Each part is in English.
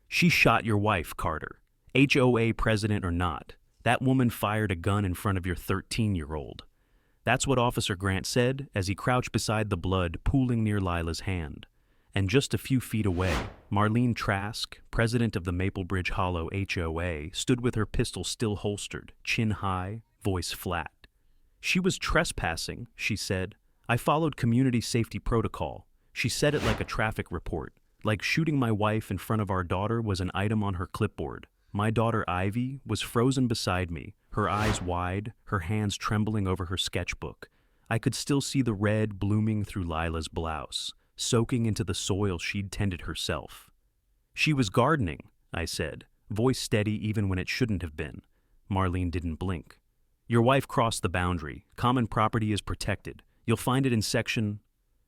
She shot your wife, Carter. HOA president or not. That woman fired a gun in front of your 13-year-old. That's what Officer Grant said as he crouched beside the blood pooling near Lila's hand. And just a few feet away, Marlene Trask, president of the Maplebridge Hollow HOA, stood with her pistol still holstered, chin high, voice flat. She was trespassing, she said. I followed community safety protocol. She said it like a traffic report, like shooting my wife in front of our daughter was an item on her clipboard. My daughter Ivy was frozen beside me, her eyes wide, her hands trembling over her sketchbook. I could still see the red blooming through Lila's blouse, soaking into the soil she'd tended herself. She was gardening, I said, voice steady even when it shouldn't have been. Marlene didn't blink. Your wife crossed the boundary. Common property is protected. You'll find it in Section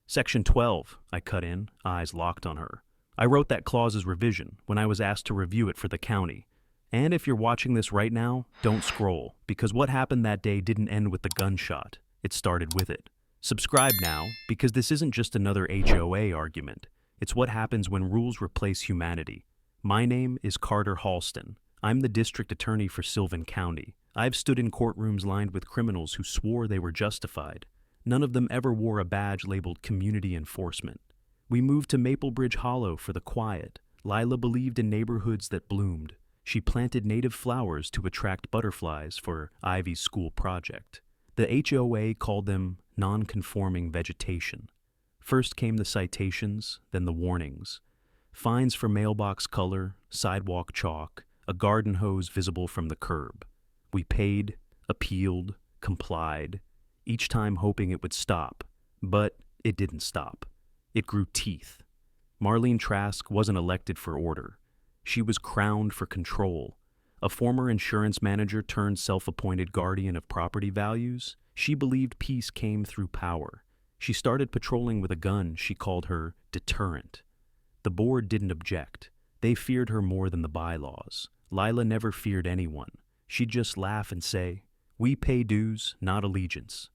12, I cut in, eyes locked on her. I wrote that clause as revision when I was asked to review it for the county. And if you're watching this right now, don't scroll, because what happened that day didn't end with the gunshot. It started with it. Subscribe now, because this isn't just another HOA argument. It's what happens when rules replace humanity. My name is Carter Halston. I'm the district attorney for Sylvan County. I've stood in courtrooms lined with criminals who swore they were justified. None of them ever wore a badge labeled community enforcement. We moved to Maplebridge Hollow for the quiet. Lila believed in neighborhoods that bloomed. She planted native flowers to attract butterflies for Ivy's school project. The HOA called them non-conforming vegetation. First came the citations, then the warnings. Fines for mailbox color, sidewalk chalk, a garden hose visible from the curb. We paid, appealed, complied, each time hoping it would stop. But it didn't stop. It grew teeth. Marlene Trask wasn't elected for order. She was crowned for control. A former insurance manager turned self-appointed guardian of property values, she believed peace came through power. She started patrolling with a gun she called her deterrent. The board didn't object. They feared her more than the bylaws. Lila never feared anyone. She'd just laugh and say, "We pay dues, not allegiance."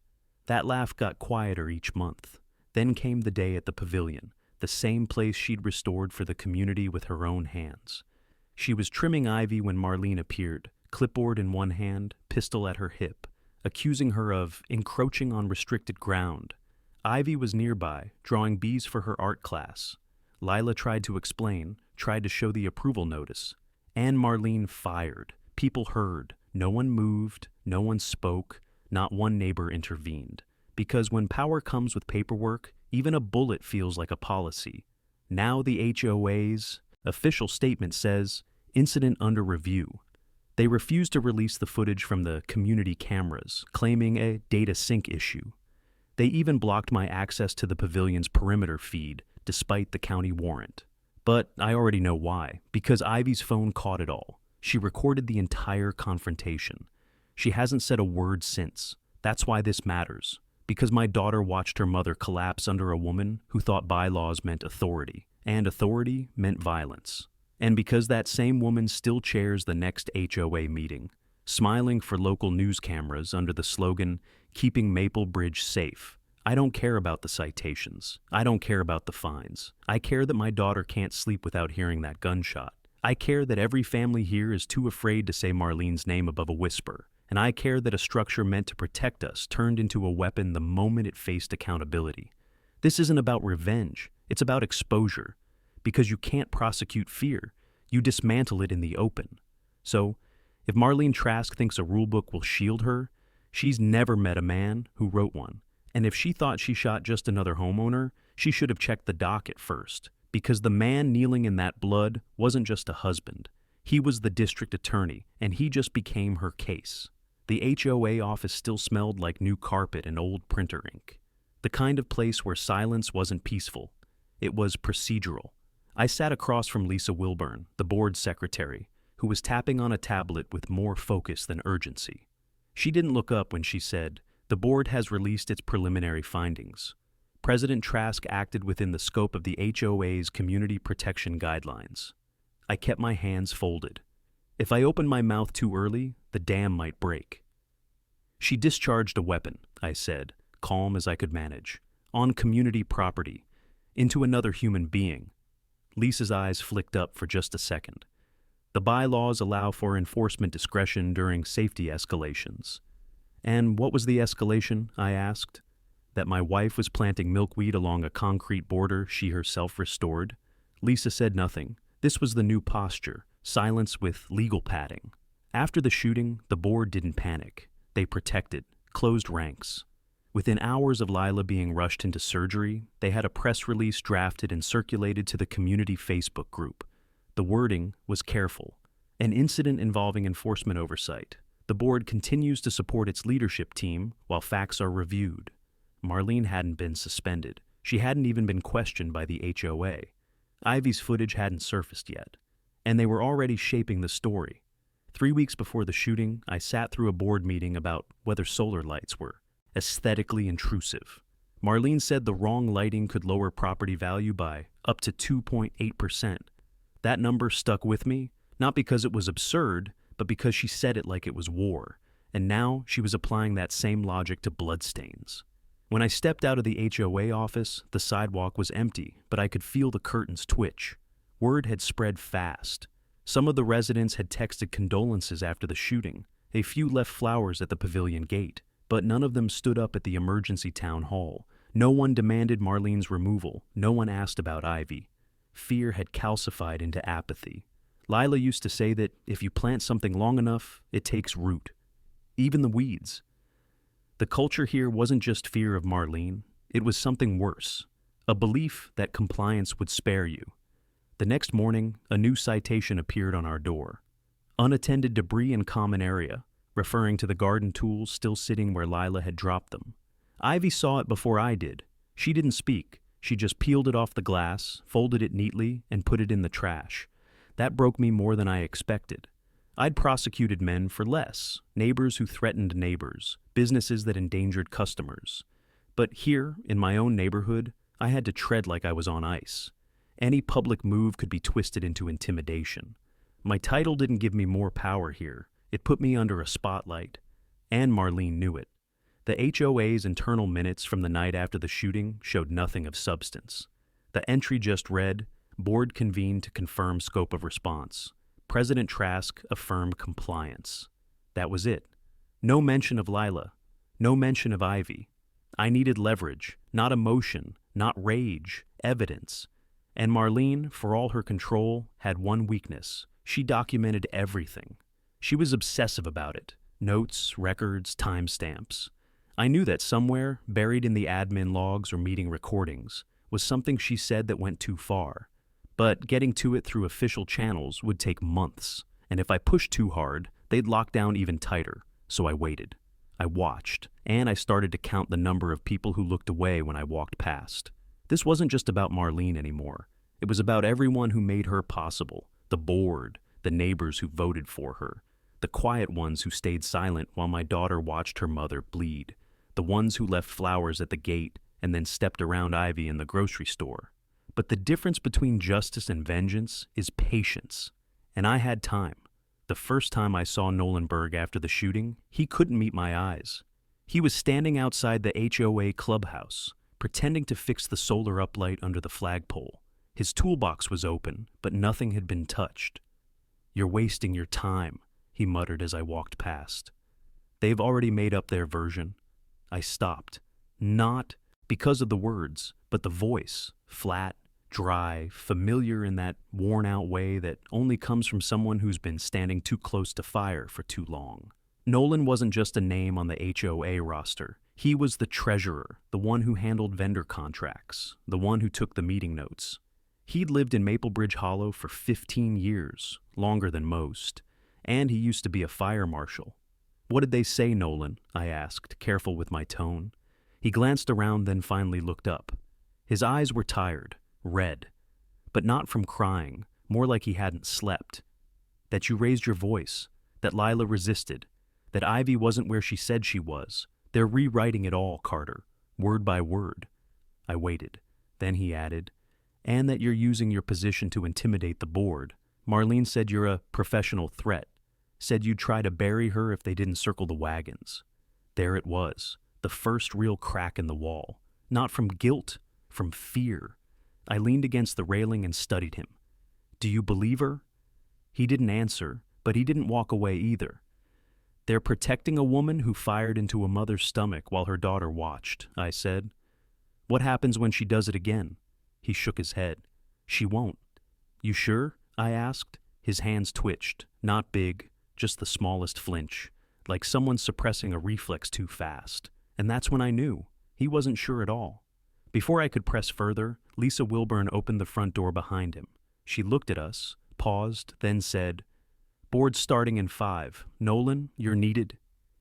That laugh got quieter each month. Then came the day at the pavilion, the same place she'd restored for the community with her own hands. She was trimming Ivy when Marlene appeared, clipboard in one hand, pistol at her hip, accusing her of encroaching on restricted ground. Ivy was nearby, drawing bees for her art class. Lila tried to explain, tried to show the approval notice. And Marlene fired. People heard. No one moved, no one spoke, not one neighbor intervened. Because when power comes with paperwork, even a bullet feels like a policy. Now the HOA's official statement says, incident under review. They refused to release the footage from the community cameras, claiming a data sync issue. They even blocked my access to the pavilion's perimeter feed, despite the county warrant. But I already know why, because Ivy's phone caught it all. She recorded the entire confrontation. She hasn't said a word since. That's why this matters. Because my daughter watched her mother collapse under a woman who thought bylaws meant authority, and authority meant violence. And because that same woman still chairs the next HOA meeting, smiling for local news cameras under the slogan, "Keeping Maplebridge Safe." I don't care about the citations. I don't care about the fines. I care that my daughter can't sleep without hearing that gunshot. I care that every family here is too afraid to say Marlene's name above a whisper. And I care that a structure meant to protect us turned into a weapon the moment it faced accountability. This isn't about revenge. It's about exposure. Because you can't prosecute fear. You dismantle it in the open. So, if Marlene Trask thinks a rulebook will shield her, she's never met a man who wrote one. And if she thought she shot just another homeowner, she should have checked the docket first. Because the man kneeling in that blood wasn't just a husband. He was the district attorney, and he just became her case. The HOA office still smelled like new carpet and old printer ink. The kind of place where silence wasn't peaceful. It was procedural. I sat across from Lisa Wilburn, the board secretary, who was tapping on a tablet with more focus than urgency. She didn't look up when she said, "The board has released its preliminary findings. President Trask acted within the scope of the HOA's community protection guidelines." I kept my hands folded. If I opened my mouth too early, the dam might break. "She discharged a weapon," I said, calm as I could manage, "on community property, into another human being." Lisa's eyes flicked up for just a second. The bylaws allow for enforcement discretion during safety escalations. And what was the escalation, I asked? That my wife was planting milkweed along a concrete border she herself restored? Lisa said nothing. This was the new posture, silence with legal padding. After the shooting, the board didn't panic. They protected, closed ranks. Within hours of Lila being rushed into surgery, they had a press release drafted and circulated to the community Facebook group. The wording was careful. An incident involving enforcement oversight. The board continues to support its leadership team while facts are reviewed. Marlene hadn't been suspended. She hadn't even been questioned by the HOA. Ivy's footage hadn't surfaced yet. And they were already shaping the story. 3 weeks before the shooting, I sat through a board meeting about whether solar lights were aesthetically intrusive. Marlene said the wrong lighting could lower property value by up to 2.8%. That number stuck with me, not because it was absurd, but because she said it like it was war, and now she was applying that same logic to bloodstains. When I stepped out of the HOA office, the sidewalk was empty, but I could feel the curtains twitch. Word had spread fast. Some of the residents had texted condolences after the shooting. A few left flowers at the pavilion gate, but none of them stood up at the emergency town hall. No one demanded Marlene's removal. No one asked about Ivy. Fear had calcified into apathy. Lila used to say that if you plant something long enough, it takes root. Even the weeds. The culture here wasn't just fear of Marlene. It was something worse. A belief that compliance would spare you. The next morning, a new citation appeared on our door. Unattended debris in common area, referring to the garden tools still sitting where Lila had dropped them. Ivy saw it before I did. She didn't speak. She just peeled it off the glass, folded it neatly, and put it in the trash. That broke me more than I expected. I'd prosecuted men for less, neighbors who threatened neighbors, businesses that endangered customers. But here, in my own neighborhood, I had to tread like I was on ice. Any public move could be twisted into intimidation. My title didn't give me more power here. It put me under a spotlight. And Marlene knew it. The HOA's internal minutes from the night after the shooting showed nothing of substance. The entry just read, "Board convened to confirm scope of response. President Trask affirmed compliance." That was it. No mention of Lila. No mention of Ivy. I needed leverage, not emotion, not rage, evidence. And Marlene, for all her control, had one weakness. She documented everything. She was obsessive about it. Notes, records, timestamps. I knew that somewhere, buried in the admin logs or meeting recordings, was something she said that went too far. But getting to it through official channels would take months, and if I pushed too hard, they'd lock down even tighter. So I waited. I watched, and I started to count the number of people who looked away when I walked past. This wasn't just about Marlene anymore. It was about everyone who made her possible. The board, the neighbors who voted for her, the quiet ones who stayed silent while my daughter watched her mother bleed, the ones who left flowers at the gate and then stepped around Ivy in the grocery store. But the difference between justice and vengeance is patience. And I had time. The first time I saw Nolenberg after the shooting, he couldn't meet my eyes. He was standing outside the HOA clubhouse, pretending to fix the solar uplight under the flagpole. His toolbox was open, but nothing had been touched. "You're wasting your time," he muttered as I walked past. "They've already made up their version." I stopped. Not because of the words, but the voice. Flat, dry, familiar in that worn-out way that only comes from someone who's been standing too close to fire for too long. Nolan wasn't just a name on the HOA roster. He was the treasurer, the one who handled vendor contracts, the one who took the meeting notes. He'd lived in Maplebridge Hollow for 15 years, longer than most, and he used to be a fire marshal. "What did they say, Nolan?" I asked, careful with my tone. He glanced around, then finally looked up. His eyes were tired, red, but not from crying, more like he hadn't slept. "That you raised your voice, that Lila resisted, that Ivy wasn't where she said she was. They're rewriting it all, Carter, word by word." I waited. Then he added, "And that you're using your position to intimidate the board. Marlene said you're a professional threat, said you'd try to bury her if they didn't circle the wagons." There it was, the first real crack in the wall. Not from guilt, from fear. I leaned against the railing and studied him. "Do you believe her?" He didn't answer, but he didn't walk away either. "They're protecting a woman who fired into a mother's stomach while her daughter watched," I said. "What happens when she does it again?" He shook his head. "She won't." "You sure?" I asked. His hands twitched, not big, just the smallest flinch, like someone suppressing a reflex too fast. And that's when I knew. He wasn't sure at all. Before I could press further, Lisa Wilburn opened the front door behind him. She looked at us, paused, then said, "Board's starting in 5. Nolan, you're needed."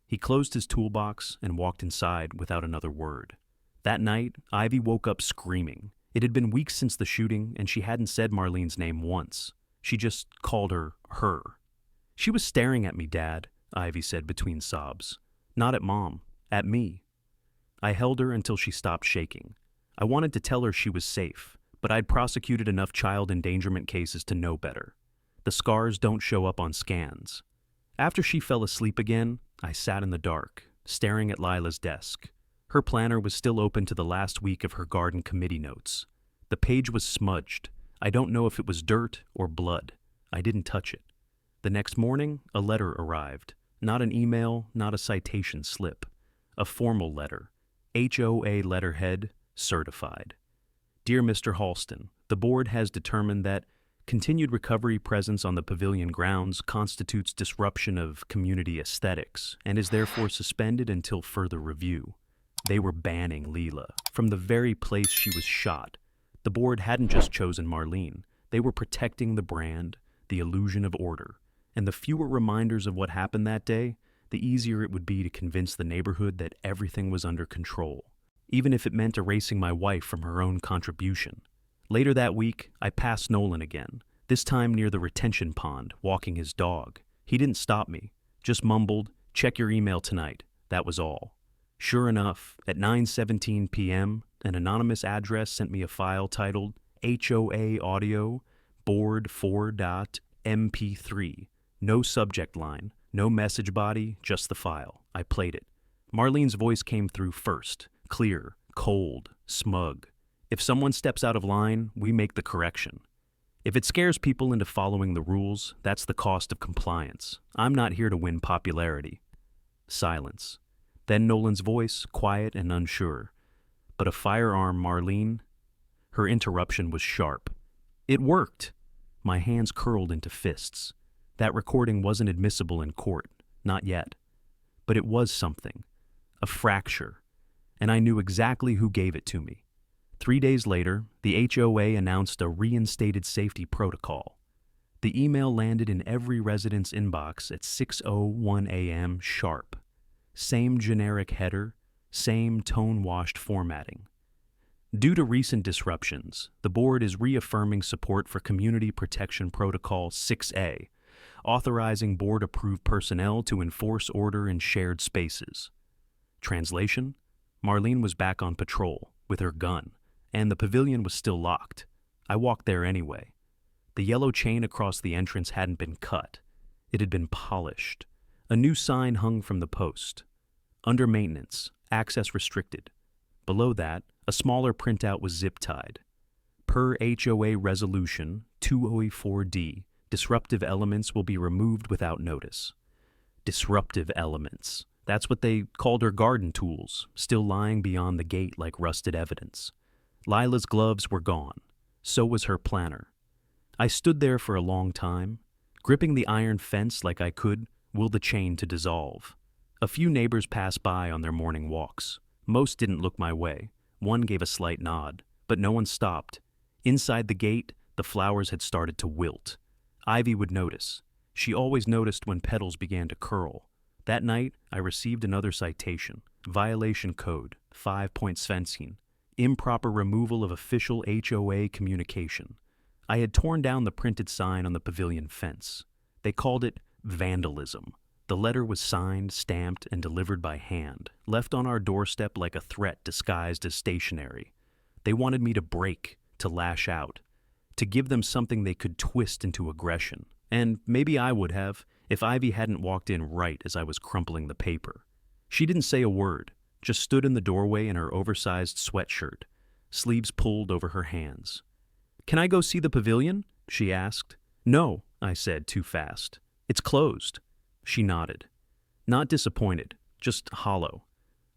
He closed his toolbox and walked inside without another word. That night, Ivy woke up screaming. It had been weeks since the shooting, and she hadn't said Marlene's name once. She just called her. "She was staring at me, Dad," Ivy said between sobs. "Not at Mom, at me." I held her until she stopped shaking. I wanted to tell her she was safe, but I'd prosecuted enough child endangerment cases to know better. The scars don't show up on scans. After she fell asleep again, I sat in the dark, staring at Lila's desk. Her planner was still open to the last week of her garden committee notes. The page was smudged. I don't know if it was dirt or blood. I didn't touch it. The next morning, a letter arrived. Not an email, not a citation slip. A formal letter. HOA letterhead, certified. "Dear Mr. Halston, the board has determined that continued recovery presence on the pavilion grounds constitutes disruption of community aesthetics and is therefore suspended until further review." They were banning Leela from the very place she was shot. The board hadn't just chosen Marlene. They were protecting the brand, the illusion of order. And the fewer reminders of what happened that day, the easier it would be to convince the neighborhood that everything was under control, even if it meant erasing my wife from her own contribution. Later that week, I passed Nolan again, this time near the retention pond, walking his dog. He didn't stop me, just mumbled, "Check your email tonight." That was all. Sure enough, at 9:17 p.m., an anonymous address sent me a file titled HOA Audio Board 4.mp3. No subject line, no message body, just the file. I played it. Marlene's voice came through first, clear, cold, smug. "If someone steps out of line, we make the correction. If it scares people into following the rules, that's the cost of compliance. I'm not here to win popularity." Silence. Then Nolan's voice, quiet and unsure. "But a firearm, Marlene?" Her interruption was sharp. "It worked." My hands curled into fists. That recording wasn't admissible in court, not yet. But it was something. A fracture. And I knew exactly who gave it to me. 3 days later, the HOA announced a reinstated safety protocol. The email landed in every resident's inbox at 6:01 a.m. sharp. Same generic header, same tone-washed formatting. Due to recent disruptions, the board is reaffirming support for Community Protection Protocol 6A, authorizing board-approved personnel to enforce order in shared spaces. Translation: Marlene was back on patrol, with her gun, and the pavilion was still locked. I walked there anyway. The yellow chain across the entrance hadn't been cut. It had been polished. A new sign hung from the post. "Under maintenance, access restricted." Below that, a smaller printout was zip-tied. "Per HOA Resolution 204D, disruptive elements will be removed without notice." Disruptive elements. That's what they called her garden tools, still lying beyond the gate like rusted evidence. Lila's gloves were gone. So was her planner. I stood there for a long time, gripping the iron fence like I could will the chain to dissolve. A few neighbors passed by on their morning walks. Most didn't look my way. One gave a slight nod, but no one stopped. Inside the gate, the flowers had started to wilt. Ivy would notice. She always noticed when petals began to curl. That night, I received another citation. Violation code, 5.17. Improper removal of official HOA communication. I had torn down the printed sign on the pavilion fence. They called it vandalism. The letter was signed, stamped, and delivered by hand, left on our doorstep like a threat disguised as stationery. They wanted me to break, to lash out, to give them something they could twist into aggression. And maybe I would have, if Ivy hadn't walked in right as I was crumpling the paper. She didn't say a word, just stood in the doorway in her oversized sweatshirt, sleeves pulled over her hands. "Can I go see the pavilion?" she asked. "No," I said too fast. "It's closed." She nodded. Not disappointed, just hollow.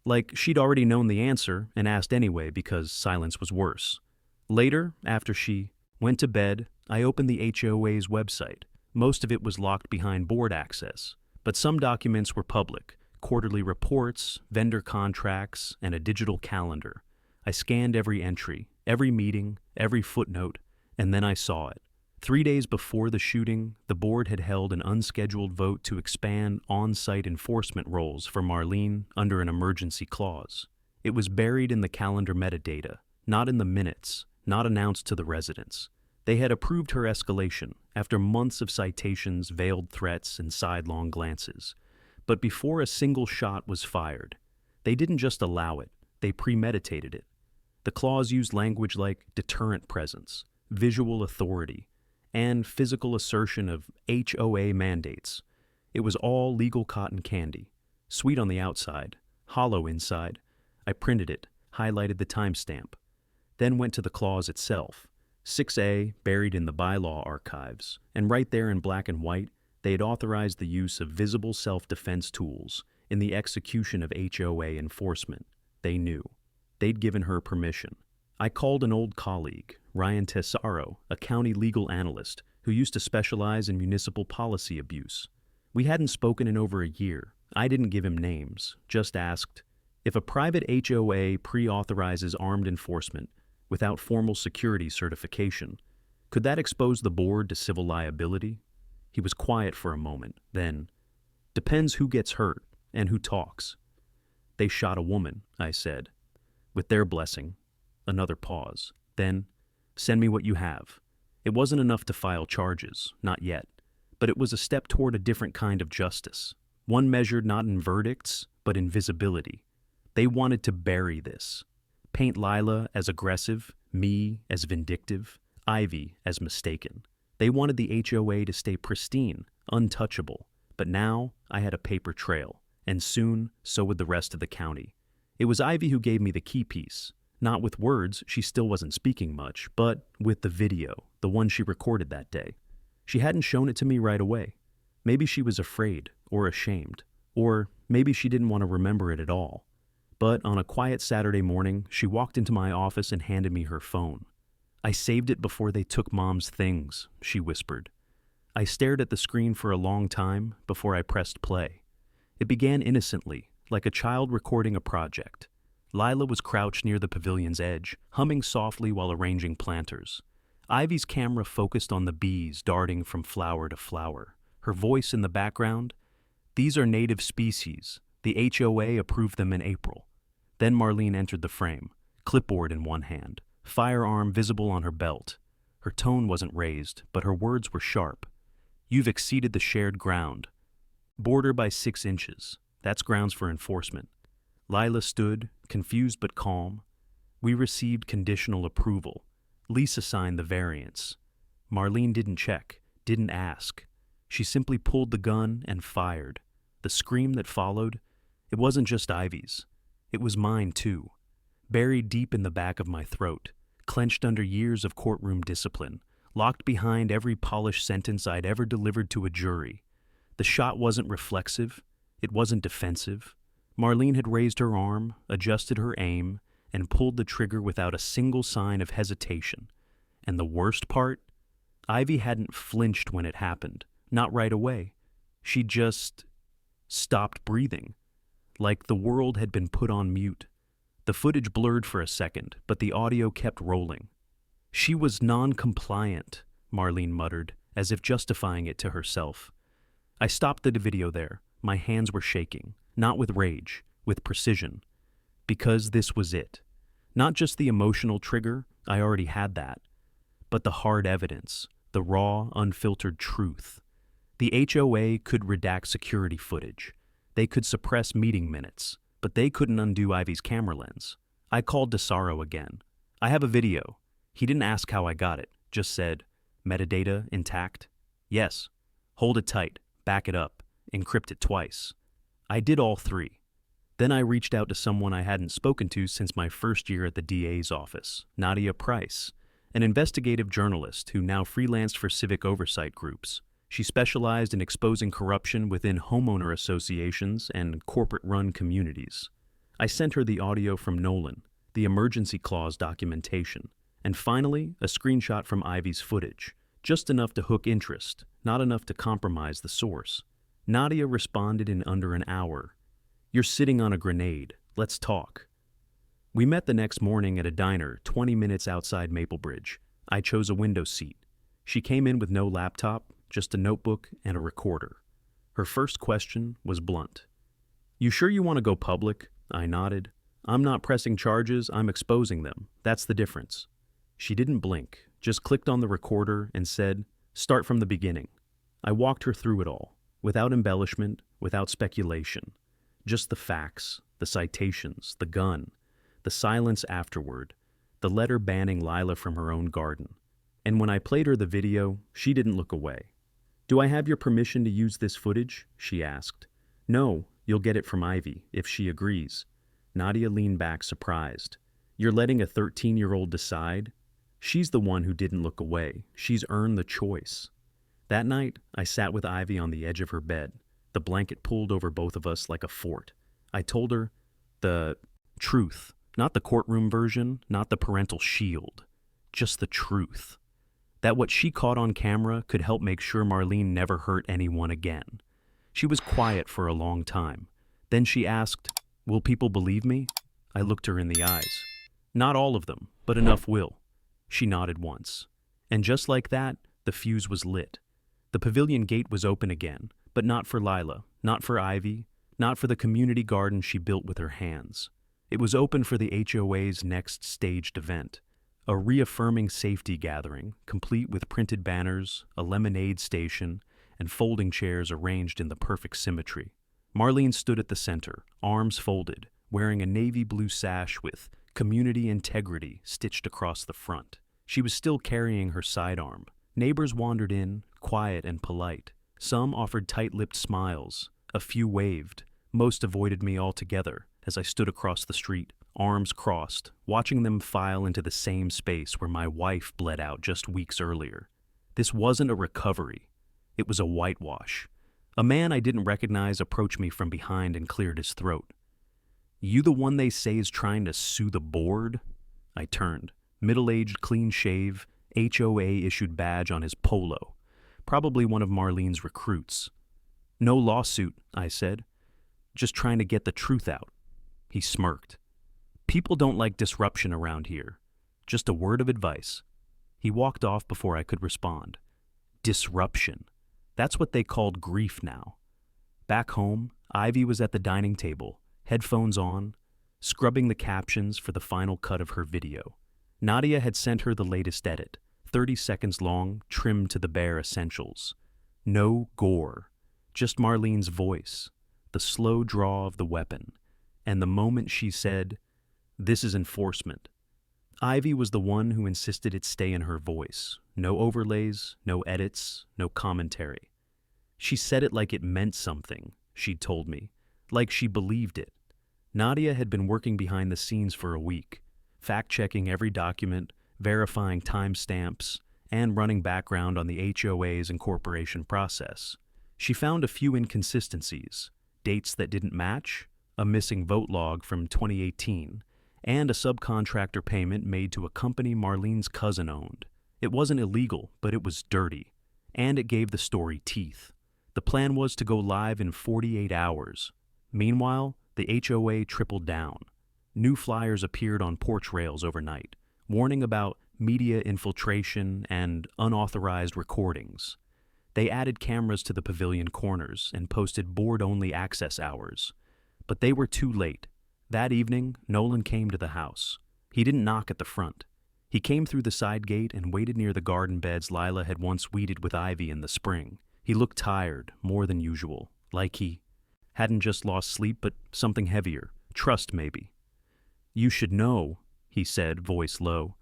Like she'd already known the answer and asked anyway because silence was worse. Later, after she went to bed, I opened the HOA's website. Most of it was locked behind board access, but some documents were public: quarterly reports, vendor contracts, and a digital calendar. I scanned every entry, every meeting, every footnote, and then I saw it. 3 days before the shooting, the board had held an unscheduled vote to expand on-site enforcement roles for Marlene under an emergency clause. It was buried in the calendar metadata, not in the minutes, not announced to the residents. They had approved her escalation after months of citations, veiled threats, and sidelong glances. But before a single shot was fired, they didn't just allow it, they premeditated it. The clause used language like deterrent presence, visual authority, and physical assertion of HOA mandates. It was all legal cotton candy, sweet on the outside, hollow inside. I printed it, highlighted the timestamp, then went to the clause itself. 6A buried in the bylaw archives, and right there in black and white, they had authorized the use of visible self-defense tools in the execution of HOA enforcement. They knew. They'd given her permission. I called an old colleague, Ryan Tesaro, a county legal analyst who used to specialize in municipal policy abuse. We hadn't spoken in over a year. I didn't give him names, just asked, if a private HOA pre-authorizes armed enforcement without formal security certification, could that expose the board to civil liability? He was quiet for a moment, then, "Depends who gets hurt and who talks." "They shot a woman," I said. "With their blessing." Another pause. Then, "Send me what you have." It wasn't enough to file charges, not yet, but it was a step toward a different kind of justice, one measured not in verdicts, but in visibility. They wanted to bury this. Paint Lila as aggressive, me as vindictive, Ivy as mistaken. They wanted the HOA to stay pristine, untouchable, but now I had a paper trail, and soon so would the rest of the county. It was Ivy who gave me the key piece. Not with words, she still wasn't speaking much, but with the video, the one she recorded that day. She hadn't shown it to me right away. Maybe she was afraid or ashamed, or maybe she didn't want to remember it at all. But on a quiet Saturday morning, she walked into my office and handed me her phone. "I saved it before they took Mom's things," she whispered. I stared at the screen for a long time before I pressed play. It began innocently, like a child recording a project. Lila was crouched near the pavilion's edge, humming softly while arranging planters. Ivy's camera focused on the bees darting from flower to flower. Her voice in the background, "These are native species. The HOA approved them in April." Then Marlene entered the frame, clipboard in one hand, firearm visible on her belt. Her tone wasn't raised, but her words were sharp. "You've exceeded the shared ground. Border by 6 inches. That's grounds for enforcement." Lila stood, confused but calm. "We received conditional approval. Lisa signed the variance." Marlene didn't check, didn't ask. She simply pulled the gun and fired. The scream that followed, it wasn't just Ivy's. It was mine too. Buried deep in the back of my throat, clenched under years of courtroom discipline, locked behind every polished sentence I'd ever delivered to a jury. The shot wasn't reflexive. It wasn't defensive. Marlene had raised her arm, adjusted her aim, and pulled the trigger without a single sign of hesitation. And the worst part? Ivy hadn't flinched when it happened. Not right away. She just stopped breathing, like the world had been put on mute. The footage blurred for a second, but the audio kept rolling. "She was non-compliant," Marlene muttered, as if justifying it to herself. I stopped the video there. My hands were shaking, not with rage, with precision. Because this was it. Not just the emotional trigger, I already had that, but the hard evidence, the raw, unfiltered truth. The HOA could redact security footage. They could suppress meeting minutes, but they couldn't undo Ivy's camera lens. I called Desaro again. "I have a video." He didn't ask how I got it, just said, "Metadata intact?" "Yes." "Hold it tight, back it up, encrypt it twice." I did all 3. Then I reached out to someone I hadn't spoken to since my first year at the DA's office, Nadia Price. an investigative journalist who now freelanced for civic oversight groups. She specialized in exposing corruption within homeowner associations and corporate-run communities. I sent her the audio from Nolan, the emergency clause documentation, and finally, a screenshot from Ivy's footage, just enough to hook interest, not enough to compromise the source. Nadia responded in under an hour. "You're sitting on a grenade. Let's talk." We met the next morning at a diner 20 minutes outside Maplebridge. I chose a window seat. She came in with no laptop, just a notebook and a recorder. Her first question was blunt. "You sure you want to go public?" I nodded. "I'm not pressing charges, I'm exposing them. That's the difference." She didn't blink, just clicked on the recorder and said, "Start from the beginning." I walked her through it all, without embellishment, without speculation. Just the facts, the citations, the gun, the silence afterward, the letter banning Lila from her own garden. And when I played her the video, she didn't look away. "Do I have your permission to use this footage?" she asked. "No, you'll get it from Ivy, if she agrees." Nadia leaned back surprised. "You're letting a 13-year-old decide?" She's the one who didn't look away. She's earned the choice. That night, I sat with Ivy on the edge of her bed, the blanket pulled over both of us like a fort. I told her the truth, not the courtroom version, not the parental shield, just the truth. That what she caught on camera could help make sure Marlene never hurt anyone again. She was quiet for a long time. Then she asked, "Will people believe me?" I looked her in the eyes. "Not all of them, but enough will." She nodded once. And just like that, the fuse was lit. The pavilion gate was open again, but not for Lila, not for Ivy, not for the community garden she built with her hands. It was open for the HOA's next staged event, a reaffirming safety gathering, complete with printed banners, a lemonade station, and folding chairs arranged in the perfect symmetry. Marlene stood at the center, arms folded, wearing a navy blue sash with "Community Integrity" stitched across the front. She was still carrying her sidearm. Neighbors wandered in, quiet and polite. Some offered tight-lipped smiles. A few waved. Most avoided me altogether as I stood across the street, arms crossed, watching them file into the same space where my wife bled out just weeks earlier. This wasn't a recovery. It was a whitewash. A man I didn't recognize approached me from behind and cleared his throat. "You the one they say is trying to sue the board?" I turned. Middle-aged, clean-shave, HOA-issued badge on his polo. Probably one of Marlene's recruits. "No lawsuit," I said. "Just trying to get the truth out." He smirked. "People don't like disruption around here. Just a word of advice." He walked off before I could respond. Disruption. That's what they called grief now. Back home, Ivy was at the dining table, headphones on, scrubbing the captions for the final cut of her video. Nadia had sent her the latest edit, 30 seconds long, trimmed to the bare essentials. No gore, just Marlene's voice, the slow draw of the weapon, and the moment she said, "This is enforcement." Ivy was the one who insisted it stay in her voice. No overlays, no edits, no commentary. She said it like it meant something, she'd told me, like she believed it. Nadia had been working behind the scenes for a week, fact-checking every document, verifying timestamps, and running background on the HOA's incorporation process. She found a few inconsistencies, dates that didn't match, a missing vote log from 2018, and a subcontractor payment made to a company Marlene's cousin owned. It wasn't illegal, but it was dirty, and it gave the story teeth. The plan was to go live in 48 hours. Meanwhile, the HOA tripled down. New flyers appeared on porch rails overnight, warning about media infiltration and unauthorized recordings. They added cameras to the pavilion corners and posted board-only access hours. But they were too late. That evening, Nolan came to the house. He didn't knock at the front. He came through the side gate and waited near the garden beds Lila had once weeded with ivy in the spring. He looked tired, more than usual, like he hadn't just lost sleep, but something heavier. Trust, maybe. "You should know," he said, voice low.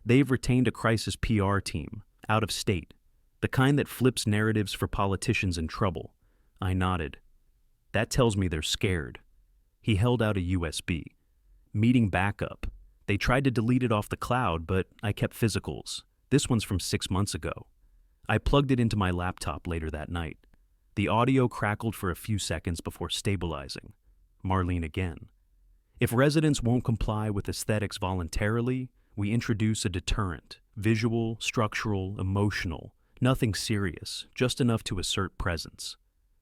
"They've retained a crisis PR team, out of state, the kind that flips narratives for politicians in trouble." I nodded. "That tells me they're scared." He held out a USB. "Meeting backup. They tried to delete it off the cloud, but I kept physicals. This one's from 6 months ago. I plugged it into my laptop later that night. The audio crackled for a few seconds before stabilizing. Marlene again. If residents won't comply with aesthetics voluntarily, we introduce a deterrent, visual, structural, emotional, nothing serious, just enough to assert presence.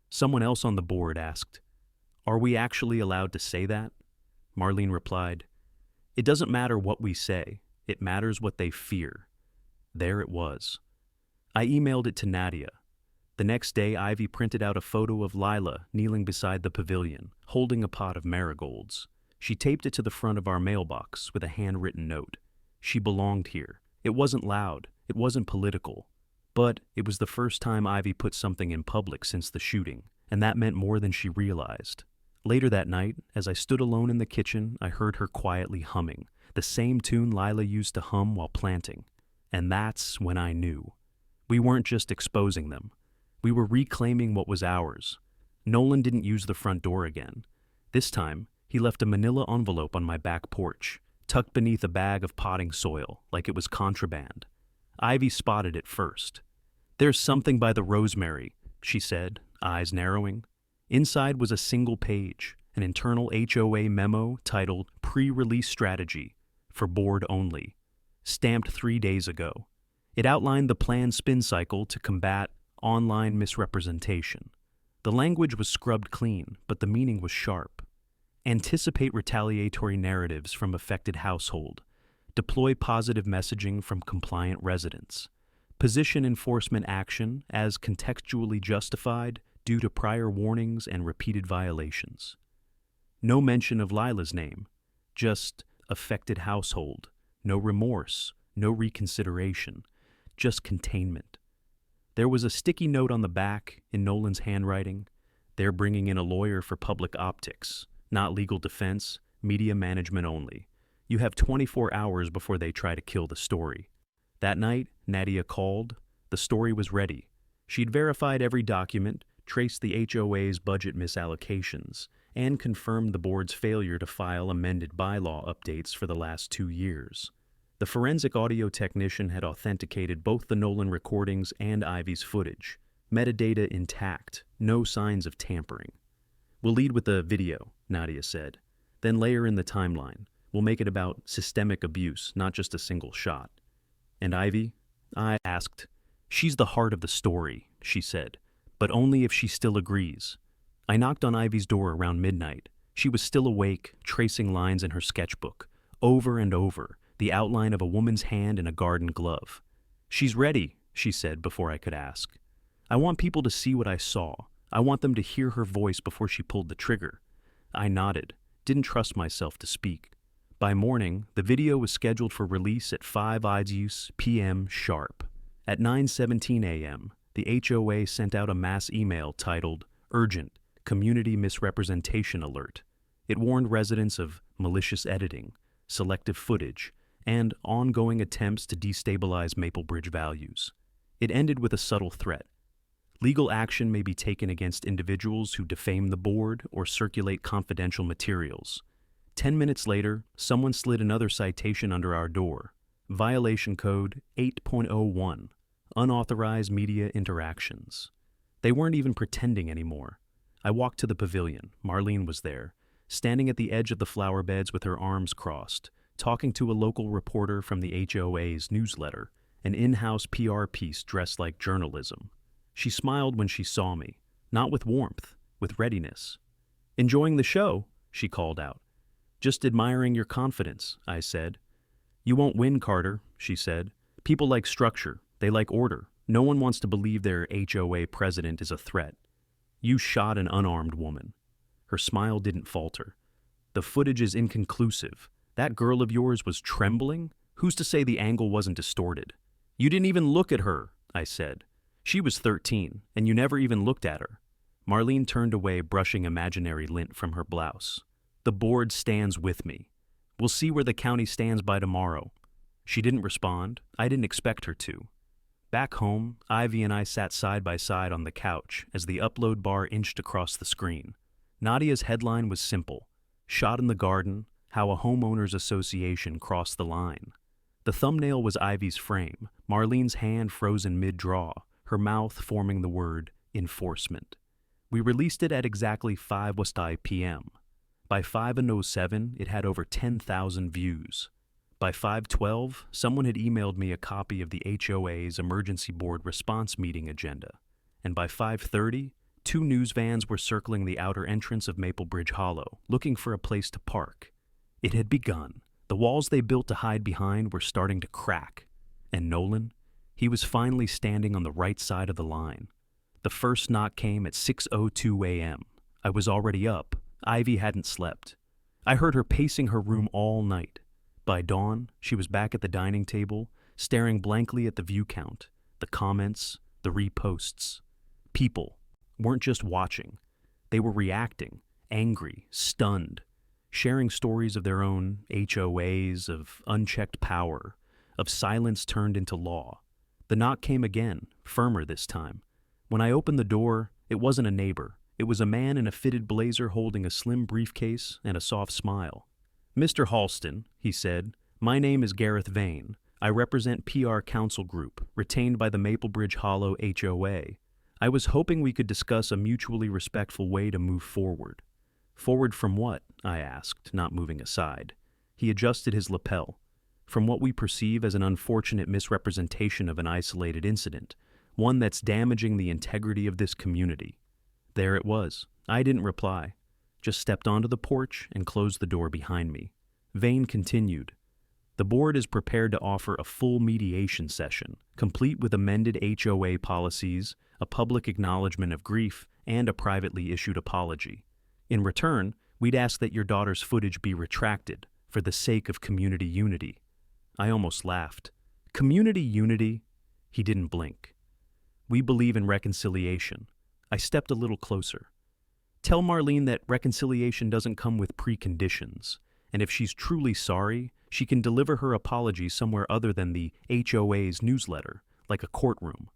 Someone else on the board asked, "Are we actually allowed to say that?" Marlene replied, "It doesn't matter what we say, it matters what they fear." There it was. I emailed it to Nadia. The next day, Ivy printed out a photo of Lila kneeling beside the pavilion, holding a pot of marigolds. She taped it to the front of our mailbox with a handwritten note. She belonged here. It wasn't loud. It wasn't political. But it was the first time Ivy put something in public since the shooting, and that meant more than she realized. Later that night, as I stood alone in the kitchen, I heard her quietly humming, the same tune Lila used to hum while planting. And that's when I knew. We weren't just exposing them. We were reclaiming what was ours. Nolan didn't use the front door again. This time, he left a manila envelope on my back porch, tucked beneath a bag of potting soil, like it was contraband. Ivy spotted it first. "There's something by the rosemary," she said, eyes narrowing. Inside was a single page, an internal HOA memo titled Pre-Release Strategy, for board only, stamped 3 days ago. It outlined the planned spin cycle to combat online misrepresentation. The language was scrubbed clean, but the meaning was sharp. Anticipate retaliatory narratives from affected household. Deploy positive messaging from compliant residents. Position enforcement action as contextually justified due to prior warnings and repeated violations. No mention of Lila's name, just affected household. No remorse, no reconsideration, just containment. There was a sticky note on the back in Nolan's handwriting. They're bringing in a lawyer for public optics, not legal defense, media management only. You have 24 hours before they try to kill the story. That night, Nadia called. The story was ready. She'd verified every document, traced the HOA's budget misallocations, and confirmed the board's failure to file amended bylaw updates for the last 2 years. The forensic audio technician had authenticated both the Nolan recordings and Ivy's footage. Metadata intact, no signs of tampering. "We'll lead with the video," Nadia said. "Then layer in the timeline. We'll make it about systemic abuse, not just a single shot." "And Ivy?" I asked. "She's the heart of the story," she said, "but only if she still agrees." I knocked on Ivy's door around midnight. She was still awake, tracing lines in her sketchbook, over and over, the outline of a woman's hand in a garden glove. "She's ready," she said before I could ask. "I want people to see what I saw. I want them to hear her voice before she pulled the trigger." I nodded, didn't trust myself to speak. By morning, the video was scheduled for release at 5 p.m. sharp. At 9:17 a.m., the HOA sent out a mass email titled Urgent Community Misrepresentation Alert. It warned residents of malicious editing, selective footage, and ongoing attempts to destabilize Maplebridge values. It ended with a subtle threat. Legal action may be taken against individuals who defame the board or circulate confidential materials. 10 minutes later, someone slid another citation under our door. Violation code 8.01, unauthorized media interactions. They weren't even pretending anymore. I walked to the pavilion. Marlene was there, standing at the edge of the flower beds with her arms crossed, talking to a local reporter from the HOA's newsletter, an in-house PR piece dressed like journalism. She smiled when she saw me, not with warmth, with readiness. "Enjoying the show?" she called out. "Just admiring your confidence," I said. "You won't win, Carter," she said. "People like structure. They like order. No one wants to believe their HOA president is a threat. You shot an unarmed woman." Her smile didn't falter. "The footage is inconclusive. That girl of yours was trembling? Who's to say the angle wasn't distorted?" "You didn't even look at her," I said. "She was 13, and you never even looked at her." Marlene turned away, brushing imaginary lint from her blouse. "The board stands with me. We'll see where the county stands by tomorrow." She didn't respond. I didn't expect her to. Back home, Ivy and I sat side by side on the couch as the upload bar inched across the screen. Nadia's headline was simple: "Shot in the garden, How a homeowners association crossed the line. The thumbnail was Ivy's frame, Marlene's hand frozen mid-draw, her mouth forming the word enforcement. We released it at exactly 5:00 p.m. By 5:07, it had over 10,000 views. By 5:12, someone had emailed me a copy of the HOA's emergency board response meeting agenda. And by 5:30, 2 news vans were circling the outer entrance of Maple Bridge Hollow, looking for a place to park. It had begun. The walls they built to hide behind were starting to crack. And Nolan? He was finally standing on the right side of the line. The first knock came at 6:02 a.m. I was already up. Ivy hadn't slept. I heard her pacing her room all night. By dawn, she was back at the dining table, staring blankly at the view count, the comments, the reposts. People weren't just watching. They were reacting, angry, stunned, sharing stories of their own HOAs, of unchecked power, of silence turned into law. The knock came again, firmer this time. When I opened the door, it wasn't a neighbor. It was a man in a fitted blazer holding a slim briefcase and a soft smile. "Mr. Halston," he said, "my name is Gareth Vane. I represent PR Counsel Group, retained by the Maple Bridge Hollow HOA. I was hoping we could discuss a mutually respectful way to move forward." "Forward from what?" I asked, not moving aside. He adjusted his lapel. "From what we perceive as an unfortunate misrepresentation of an isolated incident, one that's damaging the integrity of this community." There it was. I didn't reply, just stepped onto the porch and closed the door behind me. Vane continued. "The board is prepared to offer a full mediation session, complete with amended HOA policies, a public acknowledgement of grief, and a privately issued apology. In return, we'd ask that your daughter's footage be retracted for the sake of community unity." I almost laughed. "Community unity?" He didn't blink. "We believe in reconciliation." I stepped a little closer. "Tell Marlene that reconciliation doesn't come with preconditions, and if she's truly sorry, she can deliver her apology somewhere other than the HOA's newsletter, like a courtroom."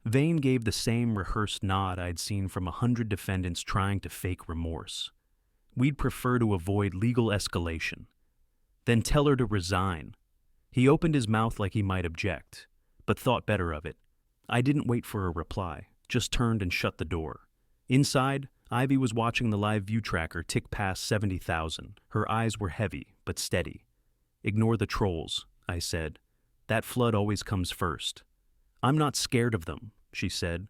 Vane gave the same rehearsed nod I'd seen from 100 defendants trying to fake remorse. "We'd prefer to avoid legal escalation." "Then tell her to resign." He opened his mouth like he might object, but thought better of it. I didn't wait for a reply, just turned and shut the door. Inside, Ivy was watching the live view tracker tick past 70,000. Her eyes were heavy, but steady. "Ignore the trolls," I said. "That flood always comes first." "I'm not scared of them," she said.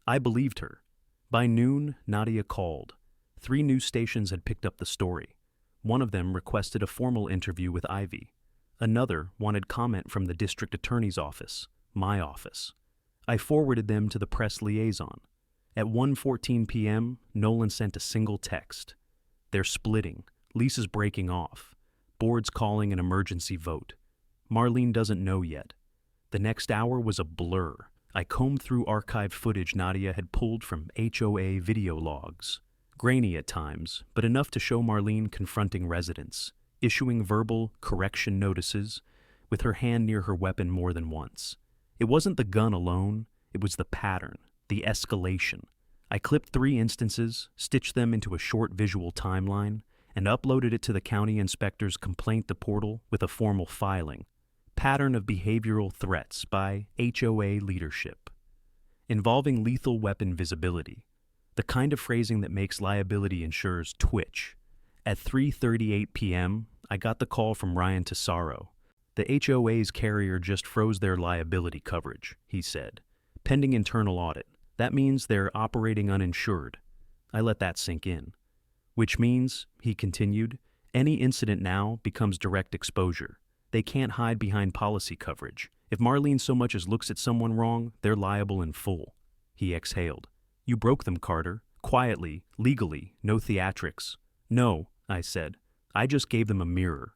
I believed her. By noon, Nadia called. 3 news stations had picked up the story. One of them requested a formal interview with Ivy. Another wanted comment from the district attorney's office, my office. I forwarded them to the press liaison. At 1:14 p.m., Nolan sent a single text. "They're splitting. Leases breaking off. Board's calling an emergency vote. Marlene doesn't know yet." The next hour was a blur. I combed through archived footage Nadia had pulled from HOA video logs. Grainy at times, but enough to show Marlene confronting residents, issuing verbal correction notices, with her hand near her weapon more than once. It wasn't the gun alone, it was the pattern, the escalation. I clipped 3 instances, stitched them into a short visual timeline, and uploaded it to the county inspector's complaint portal with a formal filing. Pattern of behavioral threats by HOA leadership. Involving lethal weapon visibility. The kind of phrasing that makes liability insurers twitch. At 3:38 p.m., I got the call from Ryan Tesaro. "The HOA's carrier just froze their liability coverage," he said. "Pending internal audit. That means they're operating uninsured." I let that sink in. "Which means," he continued, "any incident now becomes direct exposure. They can't hide behind policy coverage. If Marlene so much as looks at someone wrong, they're liable in full." He exhaled. "You broke them, Carter. Quietly, legally, no theatrics." "No," I said. "I just gave them a mirror."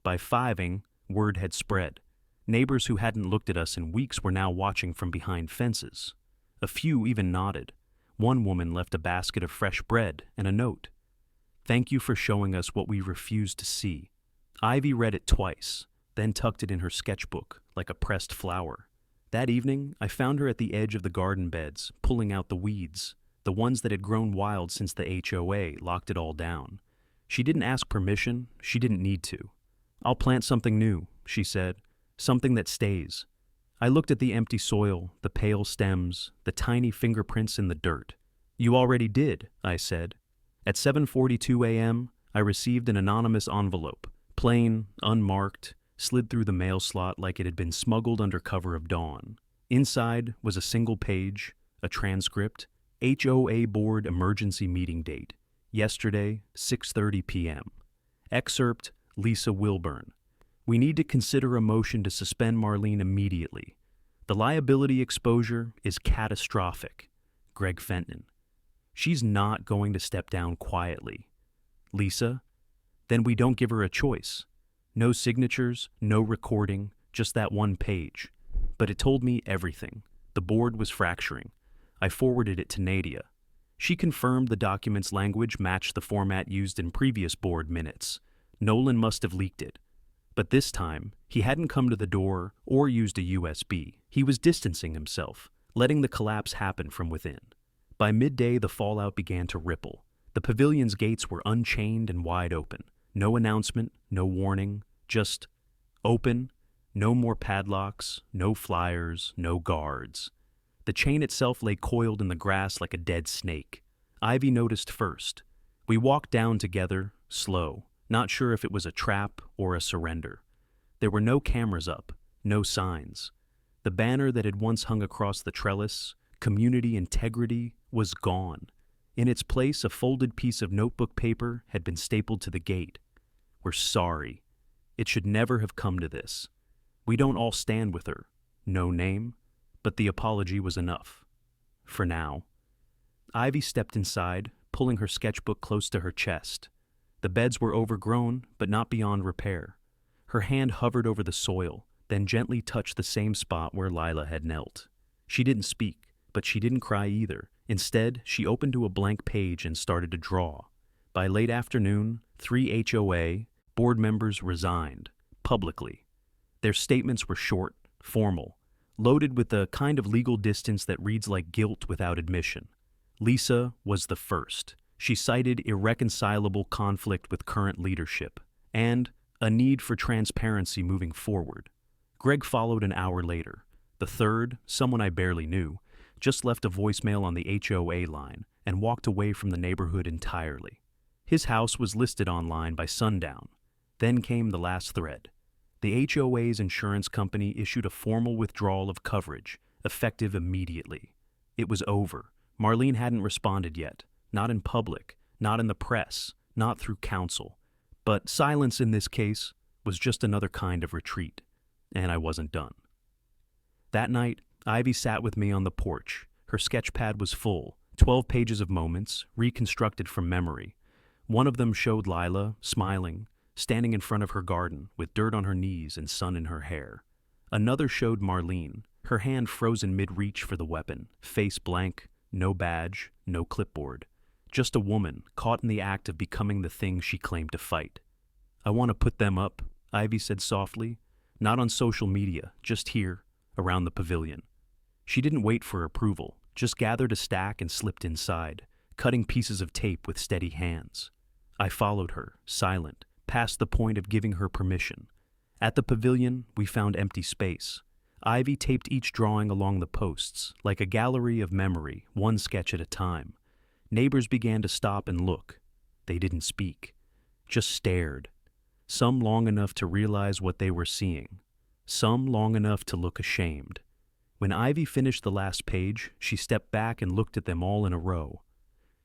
By 5ing, word had spread. Neighbors who hadn't looked at us in weeks were now watching from behind fences. A few even nodded. One woman left a basket of fresh bread and a note. "Thank you for showing us what we refused to see." Ivy read it twice, then tucked it in her sketchbook like a pressed flower. That evening, I found her at the edge of the garden beds, pulling out the weeds, the ones that had grown wild since the HOA locked it all down. She didn't ask permission, she didn't need to. "I'll plant something new," she said, "something that stays." I looked at the empty soil, the pale stems, the tiny fingerprints in the dirt. "You already did," I said. At 7:42 a.m., I received an anonymous envelope, plain, unmarked, slid through the mail slot like it had been smuggled under cover of dawn. Inside was a single page, a transcript, HOA Board emergency meeting date, yesterday, 6:30 p.m. Excerpt, Lisa Wilburn. "We need to consider a motion to suspend Marlene immediately. The liability exposure is catastrophic. Greg Fenton." She's not going to step down quietly. Lisa? Then we don't give her a choice. No signatures, no recording, just that one page. But it told me everything. The board was fracturing. I forwarded it to Nadia. She confirmed the document's language matched the format used in previous board minutes. Nolan must have leaked it. But this time, he hadn't come to the door or used a USB. He was distancing himself, letting the collapse happen from within. By midday, the fallout began to ripple. The pavilion's gates were unchained and wide open. No announcement, no warning, just open, no more padlocks, no flyers, no guards. The chain itself lay coiled in the grass like a dead snake. Ivy noticed first. We walked down together, slow, not sure if it was a trap or a surrender. There were no cameras up, no signs. The banner that had once hung across the trellis, Community Integrity, was gone. In its place, a folded piece of notebook paper had been stapled to the gate. "We're sorry. It should never have come to this. We don't all stand with her. No name, but the apology was enough. For now." Ivy stepped inside, pulling her sketchbook close to her chest. The beds were overgrown, but not beyond repair. Her hand hovered over the soil, then gently touched the same spot where Lila had knelt. She didn't speak, but she didn't cry either. Instead, she opened to a blank page and started to draw. By late afternoon, 3 HOA board members resigned, publicly. Their statements were short, formal, loaded with the kind of legal distance that reads like guilt without admission. Lisa was the first. She cited irreconcilable conflict with current leadership and a need for transparency moving forward. Greg followed an hour later. The third, someone I barely knew, just left a voicemail on the HOA line and walked away from the neighborhood entirely. His house was listed online by sundown. Then came the last thread. The HOA's insurance company issued a formal withdrawal of coverage, effective immediately. It was over. Marlene hadn't responded yet, not in public, not in the press, not through counsel. But silence in this case was just another kind of retreat, and I wasn't done. That night, Ivy sat with me on the porch. Her sketch pad was full, 12 pages of moments, reconstructed from memory. One of them showed Lila, smiling, standing in front of her garden, with dirt on her knees and sun in her hair. Another showed Marlene, her hand frozen mid-reach for the weapon, face blank, no badge, no clipboard. Just a woman, caught in the act of becoming the thing she claimed to fight. "I want to put them up," Ivy said softly. "Not on social media, just here, around the pavilion." She didn't wait for approval, just gathered a stack and slipped inside, cutting pieces of tape with steady hands. I followed her, silent, past the point of giving her permission. At the pavilion, we found empty space. Ivy taped each drawing along the posts, like a gallery of memory, one sketch at a time. Neighbors began to stop and look. They didn't speak, just stared. Some long enough to realize what they were seeing. Some long enough to look ashamed. When Ivy finished the last page, she stepped back and looked at them all in a row.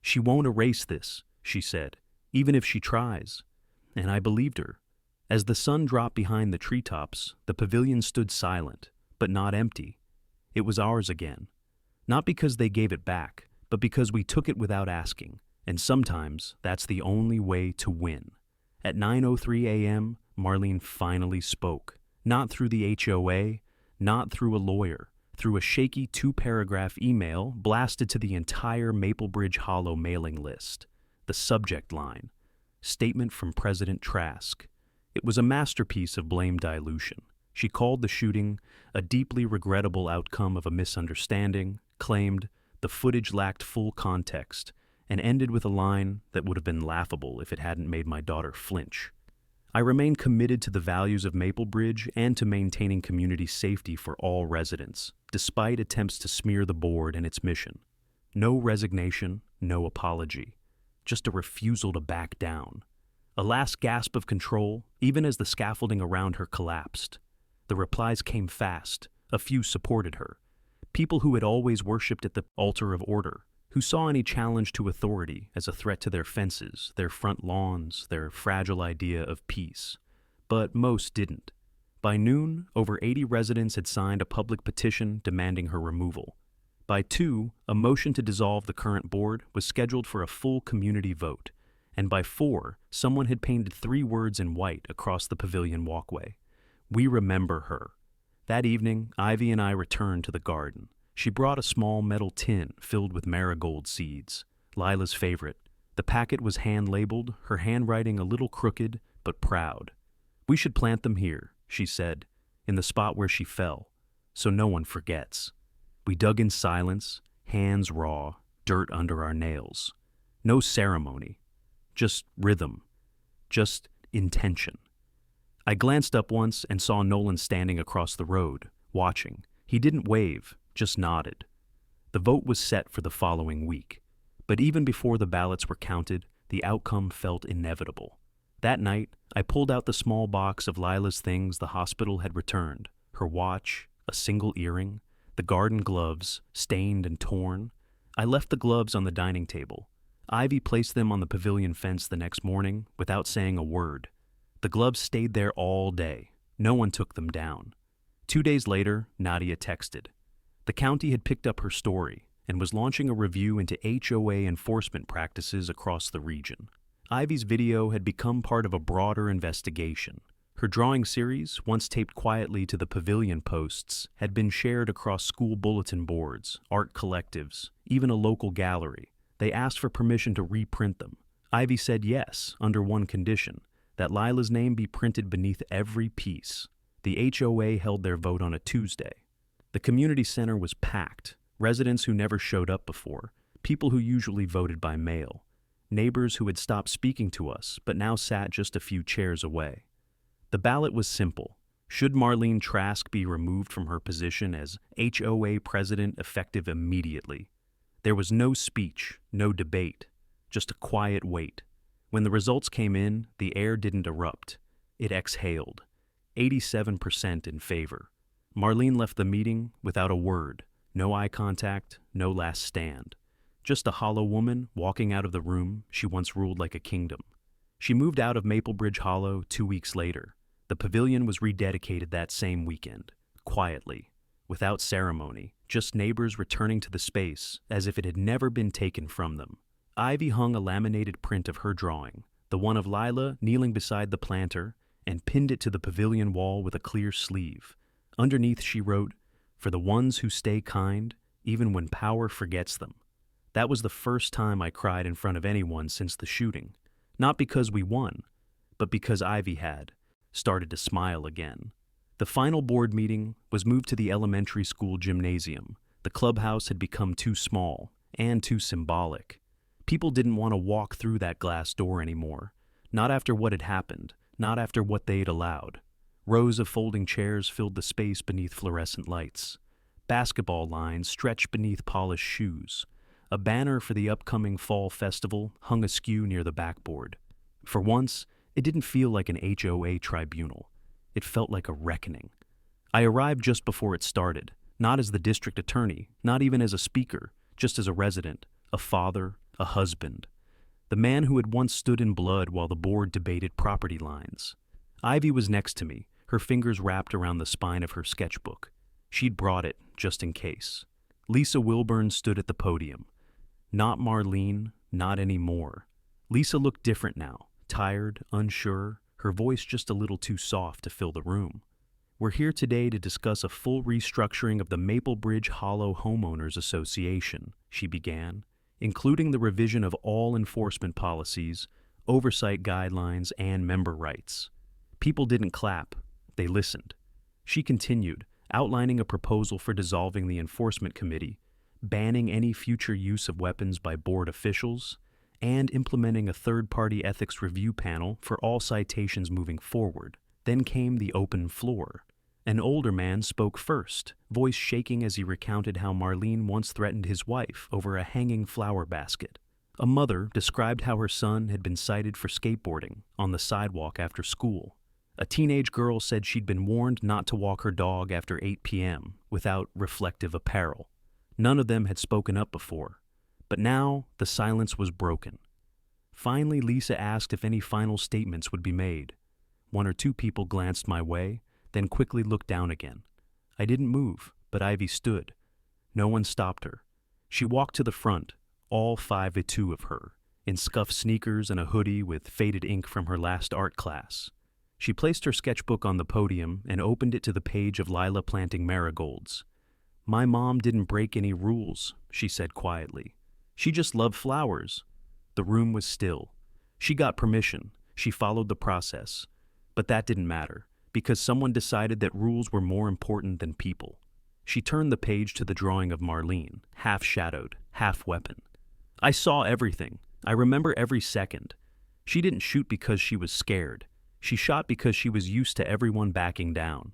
"She won't erase this," she said, "even if she tries." And I believed her. As the sun dropped behind the treetops, the pavilion stood silent, but not empty. It was ours again. Not because they gave it back, but because we took it without asking, and sometimes that's the only way to win. At 9:03 a.m., Marlene finally spoke. Not through the HOA, not through a lawyer, through a shaky 2-paragraph email blasted to the entire Maplebridge Hollow mailing list. The subject line, "Statement from President Trask." It was a masterpiece of blame dilution. She called the shooting a deeply regrettable outcome of a misunderstanding, claimed the footage lacked full context, and ended with a line that would have been laughable if it hadn't made my daughter flinch. I remain committed to the values of Maplebridge and to maintaining community safety for all residents, despite attempts to smear the board and its mission. No resignation, no apology, just a refusal to back down. A last gasp of control, even as the scaffolding around her collapsed. The replies came fast. A few supported her. People who had always worshipped at the altar of order, who saw any challenge to authority as a threat to their fences, their front lawns, their fragile idea of peace. But most didn't. By noon, over 80 residents had signed a public petition demanding her removal. By 2, a motion to dissolve the current board was scheduled for a full community vote. And by 4, someone had painted 3 words in white across the pavilion walkway. We remember her. That evening, Ivy and I returned to the garden. She brought a small metal tin filled with marigold seeds, Lila's favorite. The packet was hand-labeled, her handwriting a little crooked, but proud. "We should plant them here," she said, in the spot where she fell, so no one forgets. We dug in silence, hands raw, dirt under our nails. No ceremony, just rhythm, just intention. I glanced up once and saw Nolan standing across the road, watching. He didn't wave, just nodded. The vote was set for the following week, but even before the ballots were counted, the outcome felt inevitable. That night, I pulled out the small box of Lila's things the hospital had returned, her watch, a single earring, the garden gloves, stained and torn. I left the gloves on the dining table. Ivy placed them on the pavilion fence the next morning without saying a word. The gloves stayed there all day. No one took them down. 2 days later, Nadia texted. The county had picked up her story and was launching a review into HOA enforcement practices across the region. Ivy's video had become part of a broader investigation. Her drawing series, once taped quietly to the pavilion posts, had been shared across school bulletin boards, art collectives, even a local gallery. They asked for permission to reprint them. Ivy said yes, under one condition, that Lila's name be printed beneath every piece. The HOA held their vote on a Tuesday. The community center was packed, residents who never showed up before, people who usually voted by mail, neighbors who had stopped speaking to us but now sat just a few chairs away. The ballot was simple. Should Marlene Trask be removed from her position as HOA president effective immediately? There was no speech, no debate, just a quiet wait. When the results came in, the air didn't erupt. It exhaled. 87% in favor. Marlene left the meeting without a word, no eye contact, no last stand. Just a hollow woman walking out of the room she once ruled like a kingdom. She moved out of Maplebridge Hollow 2 weeks later. The pavilion was rededicated that same weekend, quietly, without ceremony, just neighbors returning to the space as if it had never been taken from them. Ivy hung a laminated print of her drawing, the one of Lila kneeling beside the planter, and pinned it to the pavilion wall with a clear sleeve. Underneath she wrote, "For the ones who stay kind, even when power forgets them." That was the first time I cried in front of anyone since the shooting. Not because we won, but because Ivy had started to smile again. The final board meeting was moved to the elementary school gymnasium. The clubhouse had become too small and too symbolic. People didn't want to walk through that glass door anymore. Not after what had happened, not after what they'd allowed. Rows of folding chairs filled the space beneath fluorescent lights. Basketball lines stretched beneath polished shoes. A banner for the upcoming fall festival hung askew near the backboard. For once, it didn't feel like an HOA tribunal. It felt like a reckoning. I arrived just before it started, not as the district attorney, not even as a speaker, just as a resident, a father, a husband. The man who had once stood in blood while the board debated property lines. Ivy was next to me, her fingers wrapped around the spine of her sketchbook. She'd brought it, just in case. Lisa Wilburn stood at the podium. Not Marlene, not anymore. Lisa looked different now, tired, unsure, her voice just a little too soft to fill the room. We're here today to discuss a full restructuring of the Maplebridge Hollow Homeowners Association, she began, including the revision of all enforcement policies, oversight guidelines, and member rights. People didn't clap, they listened. She continued, outlining a proposal for dissolving the enforcement committee, banning any future use of weapons by board officials, and implementing a third-party ethics review panel for all citations moving forward. Then came the open floor. An older man spoke first, voice shaking as he recounted how Marlene once threatened his wife over a hanging flower basket. A mother described how her son had been cited for skateboarding on the sidewalk after school. A teenage girl said she'd been warned not to walk her dog after 8 p.m. without reflective apparel. None of them had spoken up before, but now the silence was broken. Finally, Lisa asked if any final statements would be made. One or two people glanced my way, then quickly looked down again. I didn't move, but Ivy stood. No one stopped her. She walked to the front, all 5'2" of her, in scuffed sneakers and a hoodie with faded ink from her last art class. She placed her sketchbook on the podium and opened it to the page of Lila planting marigolds. "My mom didn't break any rules," she said quietly. "She just loved flowers." The room was still. She got permission. She followed the process. But that didn't matter, because someone decided that rules were more important than people. She turned the page to the drawing of Marlene, half-shadowed, half-weapon. I saw everything. I remember every second. She didn't shoot because she was scared. She shot because she was used to everyone backing down.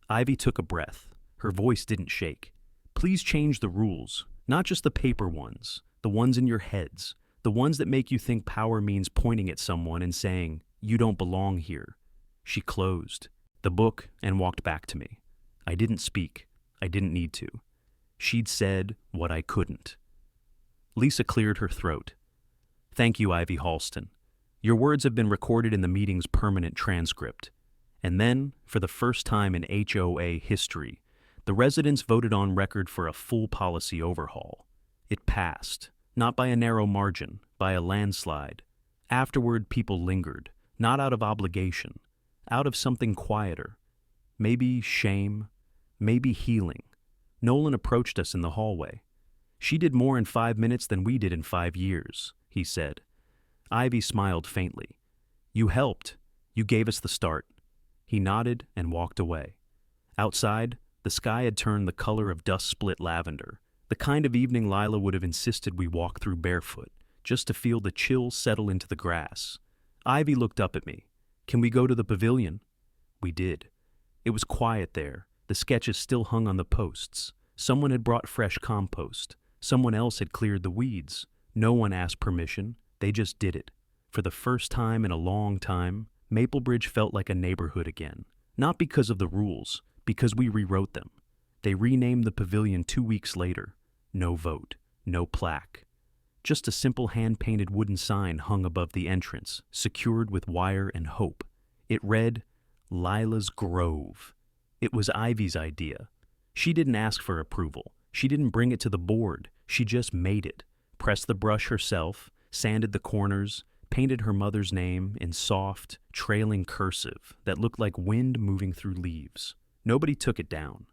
Ivy took a breath. Her voice didn't shake. "Please change the rules, not just the paper ones, the ones in your heads, the ones that make you think power means pointing at someone and saying, 'You don't belong here.'" She closed the book and walked back to me. I didn't speak. I didn't need to. She'd said what I couldn't. Lisa cleared her throat. "Thank you, Ivy Halston. Your words have been recorded in the meeting's permanent transcript." And then, for the first time in HOA history, the residents voted on record for a full policy overhaul. It passed, not by a narrow margin, by a landslide. Afterward, people lingered, not out of obligation, out of something quieter. Maybe shame, maybe healing. Nolan approached us in the hallway. "She did more in 5 minutes than we did in 5 years, he said. Ivy smiled faintly. "You helped. You gave us the start." He nodded and walked away. Outside, the sky had turned the color of dust-split lavender, the kind of evening Lila would have insisted we walk through barefoot, just to feel the chill settle into the grass. Ivy looked up at me. "Can we go to the pavilion?" We did. It was quiet there. The sketches still hung on the posts. Someone had brought fresh compost. Someone else had cleared the weeds. No one asked permission. They just did it. For the first time in a long time, Maplebridge felt like a neighborhood again. Not because of the rules, because we rewrote them. They renamed the pavilion 2 weeks later. No vote, no plaque. Just a simple hand-painted wooden sign hung above the entrance, secured with wire and hope. It read, "Lila's Grove." It was Ivy's idea. She didn't ask for approval. She didn't bring it to the board. She just made it. Pressed the brush herself, sanded the corners, painted her mother's name in soft, trailing cursive that looked like wind moving through leaves. Nobody took it down.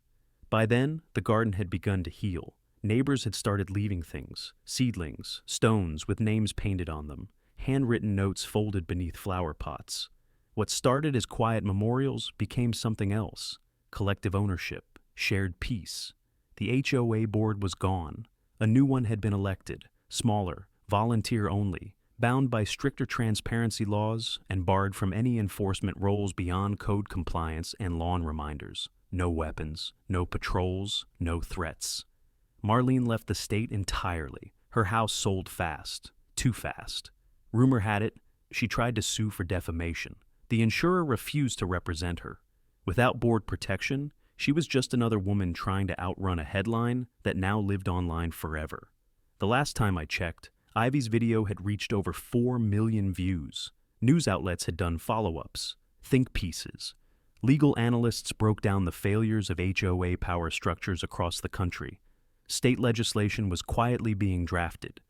By then, the garden had begun to heal. Neighbors had started leaving things, seedlings, stones with names painted on them, handwritten notes folded beneath flower pots. What started as quiet memorials became something else: collective ownership, shared peace. The HOA board was gone. A new one had been elected, smaller, volunteer only, bound by stricter transparency laws and barred from any enforcement roles beyond code compliance and lawn reminders. No weapons, no patrols, no threats. Marlene left the state entirely. Her house sold fast, too fast. Rumor had it, she tried to sue for defamation. The insurer refused to represent her. Without board protection, she was just another woman trying to outrun a headline that now lived online forever. The last time I checked, Ivy's video had reached over 4 million views. News outlets had done follow-ups, think pieces. Legal analysts broke down the failures of HOA power structures across the country. State legislation was quietly being drafted.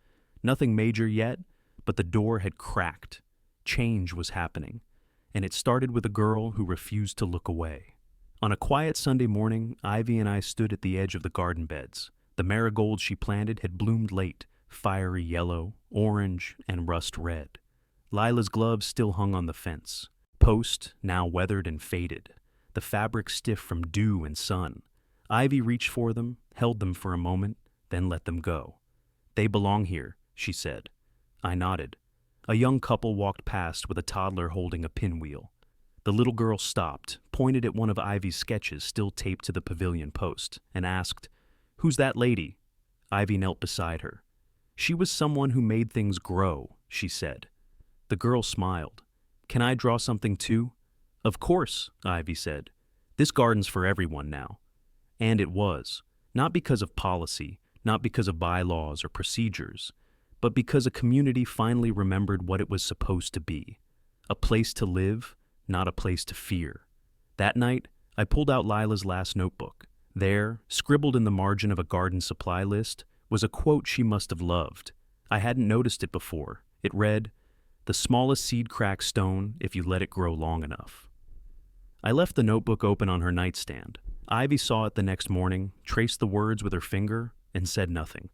Nothing major yet, but the door had cracked. Change was happening, and it started with a girl who refused to look away. On a quiet Sunday morning, Ivy and I stood at the edge of the garden beds. The marigolds she planted had bloomed late, fiery yellow, orange, and rust red. Lila's gloves still hung on the fence. Post, now weathered and faded, the fabric stiff from dew and sun. Ivy reached for them, held them for a moment, then let them go. "They belong here," she said. I nodded. A young couple walked past with a toddler holding a pinwheel. The little girl stopped, pointed at one of Ivy's sketches still taped to the pavilion post, and asked, "Who's that lady?" Ivy knelt beside her. "She was someone who made things grow," she said. The girl smiled. "Can I draw something too?" "Of course," Ivy said. "This garden's for everyone now." And it was, not because of policy, not because of bylaws or procedures, but because a community finally remembered what it was supposed to be. A place to live, not a place to fear. That night, I pulled out Lila's last notebook. There, scribbled in the margin of a garden supply list, was a quote she must have loved. I hadn't noticed it before. It read, "The smallest seed cracks stone if you let it grow long enough." I left the notebook open on her nightstand. Ivy saw it the next morning, traced the words with her finger, and said nothing.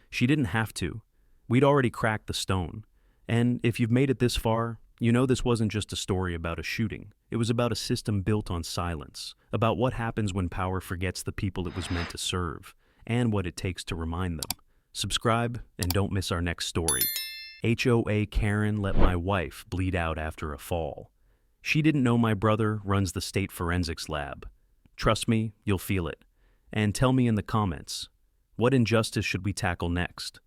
She didn't have to. We'd already cracked the stone. And if you've made it this far, you know this wasn't just a story about a shooting. It was about a system built on silence, about what happens when power forgets the people it was meant to serve, and what it takes to remind them. Subscribe and don't miss our next story. HOA Karen let my wife bleed out after a fall. She didn't know my brother runs the state forensics lab. Trust me, you'll feel it. And tell me in the comments, what injustice should we tackle next?